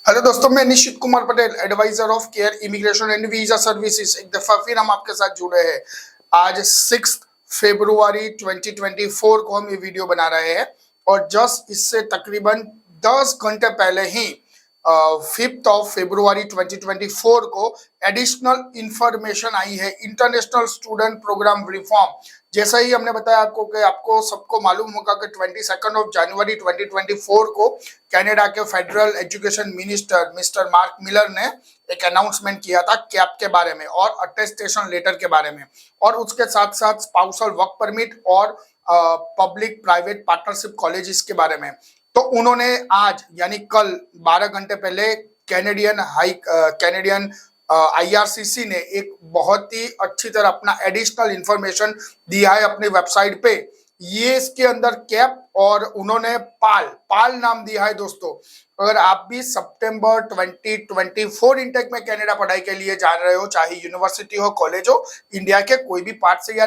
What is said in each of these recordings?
Hello दोस्तों, मैं Nishchit Kumar Patel, advisor of care immigration and visa services. एक दफा फिर हम आपके साथ जुड़े हैं। आज 6 फरवरी 2024 को हम ये वीडियो बना रहे हैं और जस्ट इससे तकरीबन 10 घंटे पहले ही 5 फरवरी 2024 को एडिशनल इंफॉर्मेशन आई है इंटरनेशनल स्टूडेंट प्रोग्राम रिफॉर्म। जैसा ही हमने बताया आपको कि आपको सबको मालूम होगा कि 22 जनवरी 2024 को कनाडा के federal education minister mister mark Miller ने एक अनाउंसमेंट किया था कैप के बारे में और अटेस्टेशन लेटर के बारे में, और उसके साथ साथ स्पाउसल वर्क परमिट और पब्लिक प्राइवेट पार्टनरशिप कॉलेजेस के बारे में। तो उन्होंने आज यानी कल 12 घंटे पहले कैनेडियन IRCC ने एक बहुत ही अच्छी तरह अपना एडिशनल इंफॉर्मेशन दिया है अपनी वेबसाइट पे। ये इसके अंदर कैप और उन्होंने पाल नाम दिया है। दोस्तों, अगर आप भी सितंबर 2024 इंटेक में कनाडा पढ़ाई के लिए जा रहे हो, चाहे यूनिवर्सिटी हो, कॉलेज हो, इंडिया के कोई भी पार्ट से या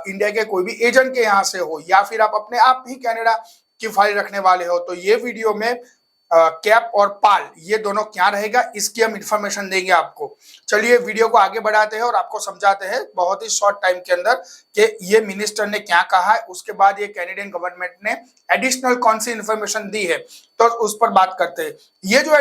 इंडिया के कोई भी एजेंट के यहाँ से हो, या फिर आप अपने आप ही कनाडा की फाइल रखने वाले हो, तो ये वीडियो में कैप और पाल ये दोनों क्या रहेगा इसकी हम इंफॉर्मेशन देंगे आपको। चलिए वीडियो को आगे बढ़ाते हैं और आपको समझाते हैं बहुत ही शॉर्ट टाइम के अंदर कि ये मिनिस्टर ने क्या कहा है, उसके बाद ये कैनेडियन गवर्नमेंट ने एडिशनल कौन सी इंफॉर्मेशन दी है, तो उस पर बात करते हैं। ये जो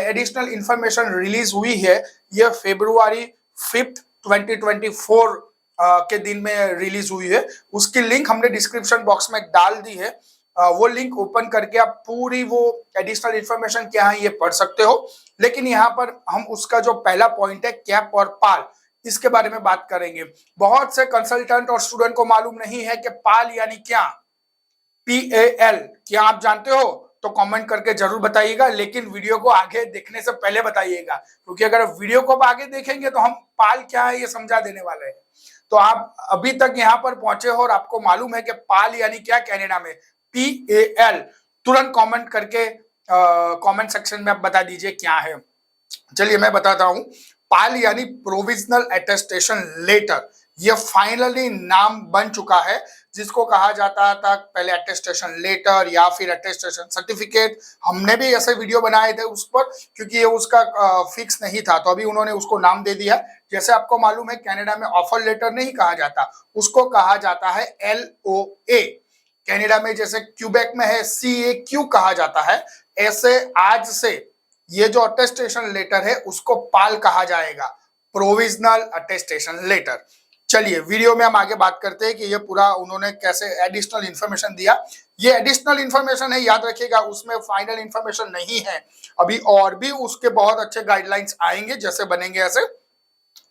एडिशनल इंफॉर्मेशन रिलीज हुई है ये फरवरी 5 2024 के दिन में रिलीज हुई है। उसकी लिंक हमने डिस्क्रिप्शन बॉक्स में डाल दी है। वो लिंक ओपन करके आप पूरी वो एडिशनल इंफॉर्मेशन क्या है ये पढ़ सकते हो। लेकिन यहाँ पर हम उसका जो पहला पॉइंट है कैप और पाल, इसके बारे में बात करेंगे। बहुत से कंसल्टेंट और स्टूडेंट को मालूम नहीं है कि पाल यानी क्या, PAL क्या आप जानते हो? तो कमेंट करके जरूर बताइएगा, लेकिन वीडियो को आगे देखने से पहले बताइएगा, क्योंकि अगर वीडियो को आगे देखेंगे तो हम पाल क्या है ये समझा देने वाले हैं। तो आप अभी तक यहाँ पर पहुंचे हो और आपको मालूम है कि पाल यानी क्या कनाडा में, PAL, तुरंत कमेंट करके कमेंट सेक्शन में आप बता दीजिए क्या है। चलिए मैं बताता हूं। पाल यानी प्रोविजनल अटेस्टेशन लेटर, ये फाइनली नाम बन चुका है, जिसको कहा जाता था पहले अटेस्टेशन लेटर या फिर अटेस्टेशन सर्टिफिकेट। हमने भी ऐसे वीडियो बनाए थे उस पर, क्योंकि ये उसका फिक्स नहीं था, तो अभी उन्होंने उसको नाम दे दिया। जैसे आपको मालूम है कनाडा में ऑफर लेटर नहीं कहा जाता, उसको कहा जाता है LOA। कनाडा में जैसे क्यूबेक में है CAQ कहा जाता है, ऐसे आज से ये जो अटेस्टेशन लेटर है उसको पाल कहा जाएगा, प्रोविजनल अटेस्टेशन लेटर। चलिए वीडियो में हम आगे बात करते हैं कि ये पूरा उन्होंने कैसे एडिशनल इंफॉर्मेशन दिया। ये एडिशनल इंफॉर्मेशन है, याद रखिएगा, उसमें फाइनल इंफॉर्मेशन नहीं है। अभी और भी उसके बहुत अच्छे गाइडलाइंस आएंगे, जैसे बनेंगे ऐसे।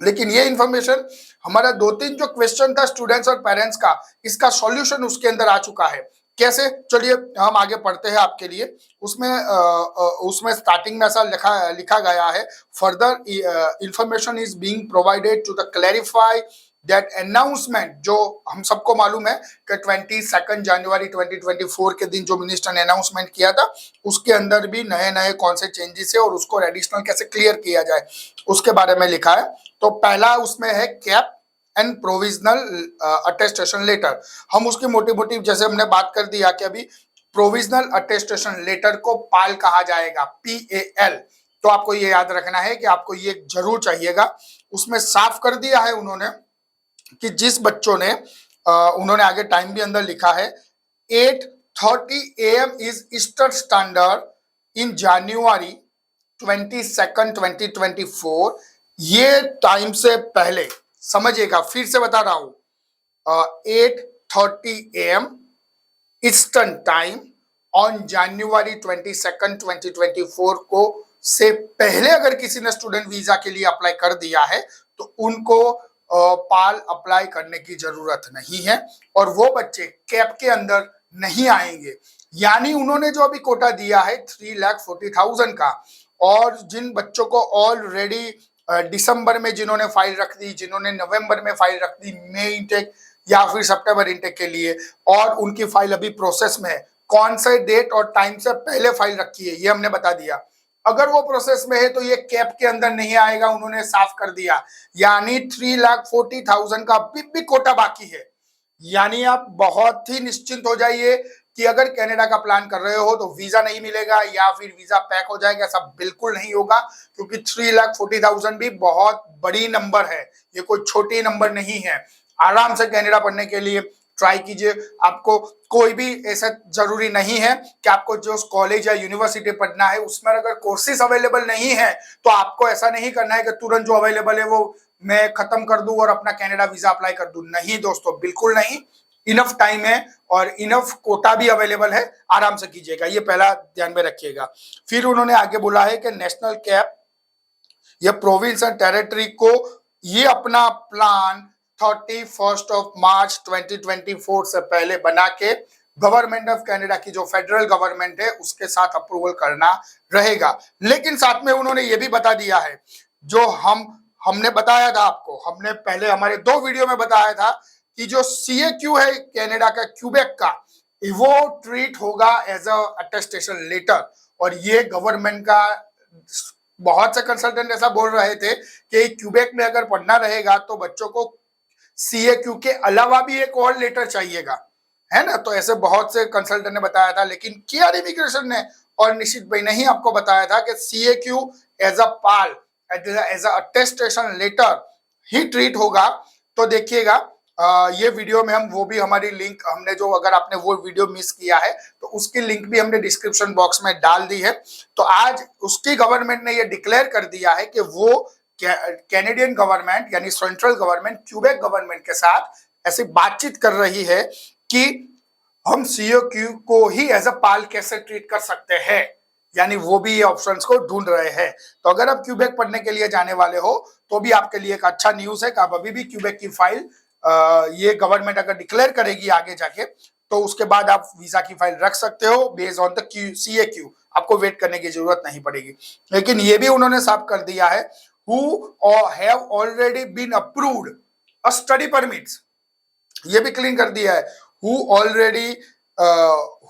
लेकिन ये इंफॉर्मेशन हमारा 2-3 जो क्वेश्चन था स्टूडेंट्स और पेरेंट्स का, इसका सॉल्यूशन उसके अंदर आ चुका है। कैसे? चलिए हम आगे पढ़ते हैं आपके लिए। उसमें स्टार्टिंग में ऐसा लिखा गया है, further information is being provided to the clarify that announcement, जो हम सबको मालूम है कि 22 जनवरी 2024 के दिन जो मिनिस्टर ने अनाउंसमेंट किया था, उसके अंदर भी नए नए कौन से चेंजेस है और उसको एडिशनल कैसे क्लियर किया जाए उसके बारे में लिखा है। तो पहला उसमें है cap and provisional attestation letter. हम उसकी मोटी जैसे हमने बात कर दिया कि अभी प्रोविजनल अटेस्टेशन लेटर को पाल कहा जाएगा, PAL। तो आपको ये याद रखना है कि आपको ये जरूर चाहिएगा। उसमें साफ कर दिया है उन्होंने कि जिस बच्चों ने उन्होंने आगे टाइम भी अंदर लिखा है, 8:30 AM is Eastern Standard in January 22 2024। ये टाइम से पहले समझिएगा, फिर से बता रहा हूं, 8:30 AM eastern time on January 22 2024 को से पहले अगर किसी ने स्टूडेंट वीजा के लिए अप्लाई कर दिया है तो उनको पाल अप्लाई करने की जरूरत नहीं है, और वो बच्चे कैप के अंदर नहीं आएंगे। यानी उन्होंने जो अभी कोटा दिया है 3,40,000 का, और जिन बच्चों को ऑलरेडी दिसंबर में जिन्होंने फाइल रख दी, जिन्होंने नवंबर में फाइल रख दी मई इंटेक या फिर सितंबर इंटेक के लिए, और उनकी फाइल अभी प्रोसेस में है, कौन से डेट और टाइम से पहले फाइल रखी है ये हमने बता दिया। अगर वो प्रोसेस में है तो ये कैप के अंदर नहीं आएगा, उन्होंने साफ कर दिया। यानी 3,40,000 का अभी भी कोटा बाकी है। यानी आप बहुत ही निश्चिंत हो जाइए कि अगर कनाडा का प्लान कर रहे हो तो वीजा नहीं मिलेगा या फिर वीजा पैक हो जाएगा, ऐसा बिल्कुल नहीं होगा, क्योंकि 3,40,000 भी बहुत बड़ी नंबर है, ये कोई छोटी नंबर नहीं है। आराम से कनाडा पढ़ने के लिए ट्राई कीजिए। आपको कोई भी ऐसा जरूरी नहीं है कि आपको जो कॉलेज या यूनिवर्सिटी पढ़ना है उसमें अगर कोर्सेज अवेलेबल नहीं है तो आपको ऐसा नहीं करना है कि तुरंत जो अवेलेबल है वो मैं खत्म कर दूं और अपना कनाडा वीजा अप्लाई कर दूं। नहीं दोस्तों, बिल्कुल नहीं, इनफ टाइम है और इनफ कोटा भी अवेलेबल है, आराम से कीजिएगा, ये पहला ध्यान में रखिएगा। फिर उन्होंने आगे बोला है कि नेशनल कैप या प्रोविंस एंड टेरिटरी को ये अपना प्लान 31 मार्च 2024 से पहले बना के गवर्नमेंट ऑफ कनाडा की जो फेडरल गवर्नमेंट है उसके साथ अप्रूवल करना रहेगा। लेकिन साथ में उन्होंने ये भी बता दिया है, जो हमने बताया था आपको, हमने पहले हमारे 2 वीडियो में बताया था कि जो CAQ है कनाडा का, क्यूबेक का, वो ट्रीट होगा एज अ अटेस्टेशन लेटर। और ये गवर्नमेंट का, बहुत से कंसल्टेंट ऐसा बोल रहे थे कि क्यूबेक में अगर पढ़ना रहेगा तो बच्चों को CAQ के अलावा भी एक और लेटर चाहिएगा, है ना। तो ऐसे बहुत से कंसल्टेंट ने बताया था, लेकिन केआर इमिग्रेशन ने और निश्चित भाई ने ही आपको बताया था कि CAQ as a PAL, as a attestation letter ही ट्रीट होगा। तो देखिएगा ये वीडियो में हम वो भी हमारी लिंक हमने जो, अगर आपने वो वीडियो मिस किया है तो उसकी लिंक भी हमने डिस्क्रिप्शन बॉक्स में डाल दी है। तो आज उसकी गवर्नमेंट ने ये डिक्लेयर कर दिया है कि वो कैनेडियन गवर्नमेंट यानी सेंट्रल गवर्नमेंट क्यूबेक गवर्नमेंट के साथ ऐसी बातचीत कर रही है कि हम CAQ को ही एज अ पाल कैसे ट्रीट कर सकते हैं, यानी वो भी ये ऑप्शंस को ढूंढ रहे हैं। तो अगर आप क्यूबेक पढ़ने के लिए जाने वाले हो तो भी आपके लिए एक अच्छा न्यूज है कि आप अभी भी क्यूबेक की फाइल ये गवर्नमेंट अगर डिक्लेयर करेगी आगे जाके तो उसके बाद आप वीजा की फाइल रख सकते हो बेस्ड ऑन द CAQ, आपको वेट करने की जरूरत नहीं पड़ेगी। लेकिन ये भी उन्होंने साफ कर दिया है, who have already been approved a study permits, ये भी क्लीन कर दिया है,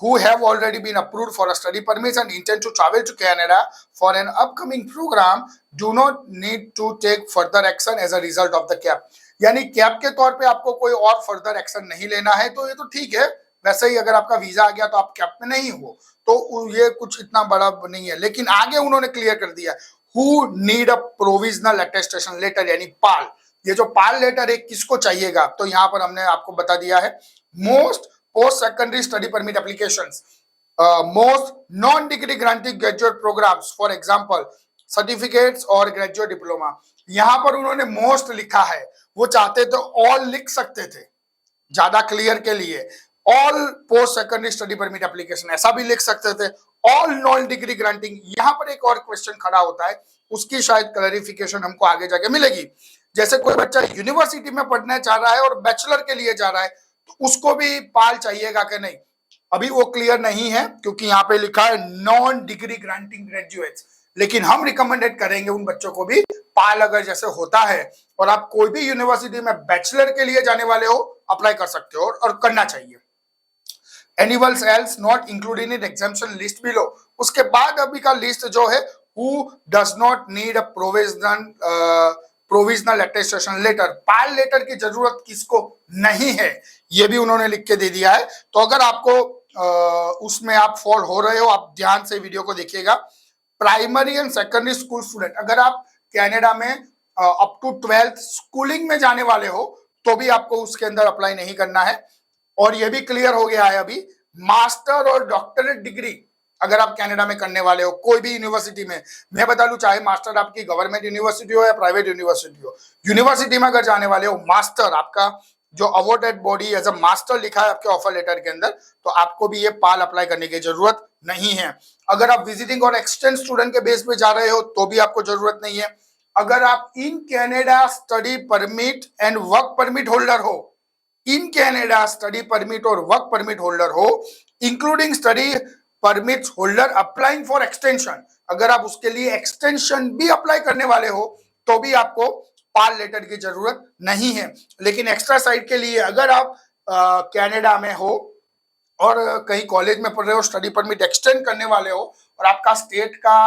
who have already been approved for a study permits and intend to travel to Canada for an upcoming program do not need to take further action as a result of the cap। यानी cap के तौर पे आपको कोई और further action नहीं लेना है, तो ये तो ठीक है। वैसे ही अगर आपका वीजा आ गया तो आप कैप में नहीं हो, तो ये कुछ इतना बड़ा नहीं है। लेकिन आगे उन्होंने क्लियर कर दिया, who need a provisional attestation letter यानी पाल। ये जो पाल लेटर है किसको चाहिएगा, तो यहाँ पर हमने आपको बता दिया है, most post secondary study permit applications, most non degree granting graduate programs, for example certificates और ग्रेजुएट डिप्लोमा। यहां पर उन्होंने मोस्ट लिखा है, वो चाहते तो ऑल लिख सकते थे ज्यादा क्लियर के लिए, all post secondary study permit application ऐसा भी लिख सकते थे, ऑल नॉन डिग्री ग्रांटिंग। यहां पर एक और क्वेश्चन खड़ा होता है, उसकी शायद क्लैरिफिकेशन हमको आगे जाके मिलेगी। जैसे कोई बच्चा यूनिवर्सिटी में पढ़ना चाह रहा है और बैचलर के लिए जा रहा है तो उसको भी पाल चाहिएगा कि नहीं, अभी वो क्लियर नहीं है, क्योंकि यहाँ पे लिखा है नॉन डिग्री ग्रांटिंग ग्रेजुएट्स। लेकिन हम रिकमेंडेड करेंगे उन बच्चों को भी, पाल अगर जैसे होता है और आप कोई भी यूनिवर्सिटी में बैचलर के लिए जाने वाले हो अप्लाई कर सकते हो और करना चाहिए। Anyone else not included in exemption list below, उसके बाद अभी का लिस्ट जो है, who does not need a provisional attestation letter, PAL letter की जरूरत किसको नहीं है, ये भी उन्होंने लिख के दे दिया है। तो अगर आपको उसमें आप फॉल हो रहे हो, आप ध्यान से वीडियो को देखिएगा। Primary and secondary school student, अगर आप कनाडा में अप टू 12th स्कूलिंग में जाने वाले हो तो भी आपको उसके अंदर अप्लाई नहीं करना है। और ये भी क्लियर हो गया है अभी, मास्टर और डॉक्टरेट डिग्री अगर आप कनाडा में करने वाले हो कोई भी यूनिवर्सिटी में, मैं बता दूं चाहे मास्टर आपकी गवर्नमेंट यूनिवर्सिटी हो या प्राइवेट यूनिवर्सिटी हो, यूनिवर्सिटी में अगर जाने वाले हो, मास्टर आपका जो awarded body as a master लिखा है आपके ऑफर लेटर के अंदर, तो आपको भी ये पाल अप्लाई करने की जरूरत नहीं है। अगर आप विजिटिंग और एक्सचेंज स्टूडेंट के बेस पे जा रहे हो तो भी आपको जरूरत नहीं है। अगर आप इन Canada study permit and work permit holder हो, इन कैनेडा स्टडी परमिट और वर्क परमिट होल्डर हो, including study permit holder applying for extension, अगर आप उसके लिए एक्सटेंशन भी अप्लाई करने वाले हो तो भी आपको पाल लेटर की जरूरत नहीं है। लेकिन एक्स्ट्रा साइड के लिए अगर आप कनाडा में हो और कहीं कॉलेज में पढ़ रहे हो, स्टडी परमिट एक्सटेंड करने वाले हो और आपका स्टेट का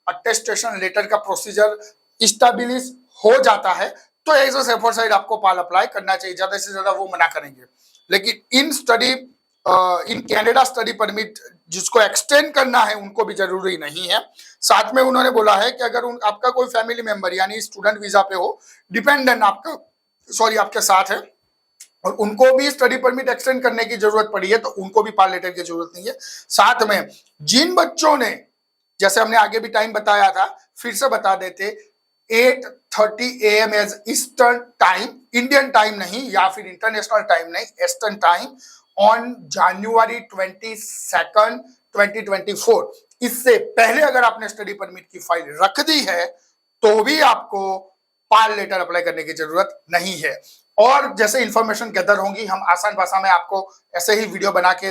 अटेस्टेशन लेटर का प्रोसीजर स्टेब्लिश हो जाता है, तो एज अ सेफर साइड आपको पाल अप्लाई करना चाहिए, ज्यादा से ज्यादा वो मना करेंगे। लेकिन in study in Canada study permit जिसको एक्सटेंड करना है उनको भी जरूरी नहीं है। साथ में उन्होंने बोला है कि अगर आपका कोई फैमिली मेंबर यानी स्टूडेंट वीजा पे हो, डिपेंडेंट आपका आपके साथ है और उनको भी स्टडी परमिट एक्सटेंड करने की जरूरत पड़ी है तो उनको भी पाल लेटर की जरूरत नहीं है। साथ में जिन बच्चों ने, जैसे हमने आगे भी टाइम बताया था, फिर से बता देते, 8:30 AM as eastern time, Indian time नहीं या फिर इंटरनेशनल टाइम नहीं, ईस्टर्न टाइम ऑन January 22, 2024। इससे पहले अगर आपने स्टडी परमिट की फाइल रख दी है तो भी आपको पाल लेटर अप्लाई करने की जरूरत नहीं है। और जैसे इंफॉर्मेशन गैदर होंगी हम आसान भाषा में आपको ऐसे ही वीडियो बना के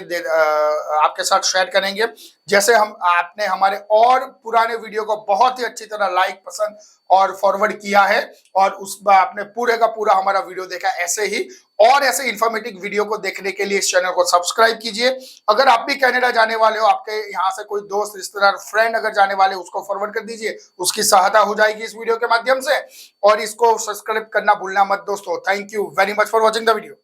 आपके साथ शेयर करेंगे। जैसे आपने हमारे और पुराने वीडियो को बहुत ही अच्छी तरह लाइक, पसंद और फॉरवर्ड किया है और उस बार आपने पूरे का पूरा हमारा वीडियो देखा, ऐसे ही और ऐसे इंफॉर्मेटिव वीडियो को देखने के लिए इस चैनल को सब्सक्राइब कीजिए। अगर आप भी कनाडा जाने वाले हो, आपके यहाँ से कोई दोस्त, रिश्तेदार, फ्रेंड अगर जाने वाले, उसको फॉरवर्ड कर दीजिए, उसकी सहायता हो जाएगी इस वीडियो के माध्यम से। और इसको सब्सक्राइब करना भूलना मत दोस्तों। Thank you very much for watching the video.